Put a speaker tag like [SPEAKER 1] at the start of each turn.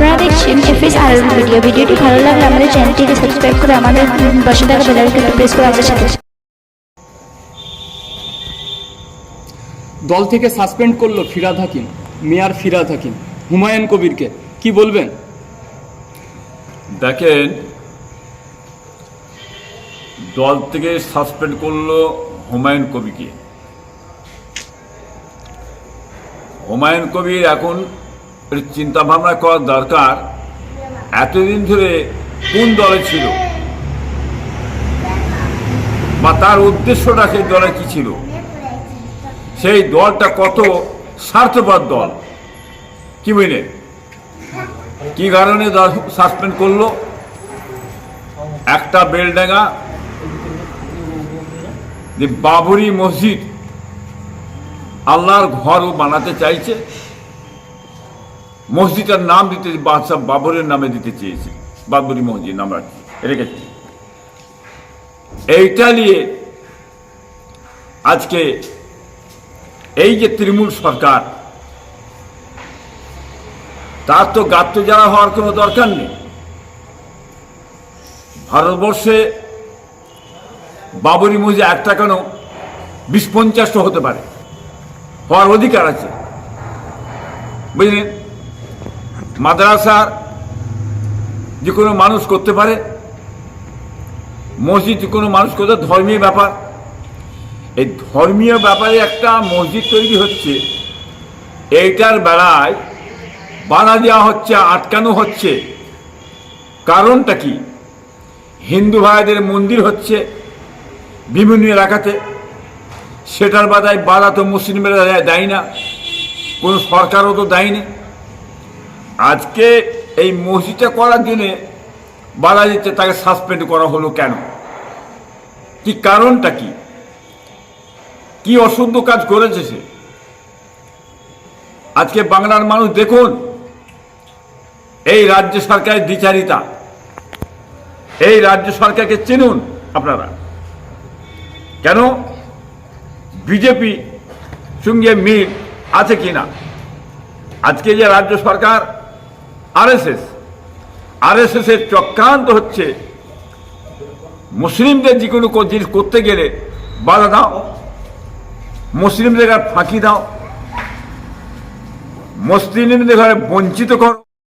[SPEAKER 1] আপনারা দেখছেন এফএস আর ভিডিও। ভিডিওটি ভালো লাগলে আমাদের চ্যানেলটিকে সাবস্ক্রাইব করে আমাদের পাশে থাকা বেল আইকনটি প্রেস করে আমাদের সাথে।
[SPEAKER 2] দল থেকে সাসপেন্ড করলো ফিরহাদ হাকিম, মেয়র ফিরহাদ হাকিম, হুমায়ুন কবিরকে, কি বলবেন?
[SPEAKER 3] দেখেন, দল থেকে সাসপেন্ড করলো হুমায়ুন কবিরকে। হুমায়ুন কবির এখন চিন্তা ভাবনা করার দরকার, এতদিন ধরে কোন দলে ছিল বা তার উদ্দেশ্যটা সেই দলে কি ছিল, সেই দলটা কত স্বার্থপর দল, কি বুঝলে, কি কারণে সাসপেন্ড করলো? একটা বেলডাঙ্গা যে বাবরি মসজিদ আল্লাহর ঘরও বানাতে চাইছে, মসজিদের নাম দিতে বাদশাহ বাবরের নামে দিতে চেয়েছে, বাবরি মসজিদ নাম রেখেছে। এইটা নিয়ে আজকে এই যে তৃণমূল সরকার, তার তো গাত্রজারা হওয়ার কোনো দরকার নেই। ভারতবর্ষে বাবরি মসজিদ একটা কেন 20-50টা হতে পারে, হওয়ার অধিকার আছে, বুঝলেন। মাদ্রাসার যে কোনো মানুষ করতে পারে, মসজিদ যে কোনো মানুষ করতে, ধর্মীয় ব্যাপার। এই ধর্মীয় ব্যাপারে একটা মসজিদ তৈরি হচ্ছে, এইটার বেলায় বাধা দেওয়া হচ্ছে, আটকানো হচ্ছে। কারণটা কি? হিন্দু ভাইদের মন্দির হচ্ছে বিভিন্ন এলাকাতে, সেটার বাধা তো মুসলিমরা দেয় না, কোনো সরকারও তো দেয়নি। আজকে এই মসজিদটা করার জন্যে বাধা দিচ্ছে, তাকে সাসপেন্ড করা হলো কেন? কি কারণটা কি? কি অশুদ্ধ কাজ করেছে সে? আজকে বাংলার মানুষ দেখুন, এই রাজ্য সরকারের দ্বিচারিতা, এই রাজ্য সরকারকে চিনুন আপনারা। কেন বিজেপি সঙ্গে মিল আছে কিনা? আজকে যে রাজ্য সরকার আরএসএস এর চক্রান্ত হচ্ছে, মুসলিমদের যে কোনো জিনিস করতে গেলে বাধা দাও, মুসলিমদের ফাঁকি দাও, মুসলিমদের ঘরে বঞ্চিত করো।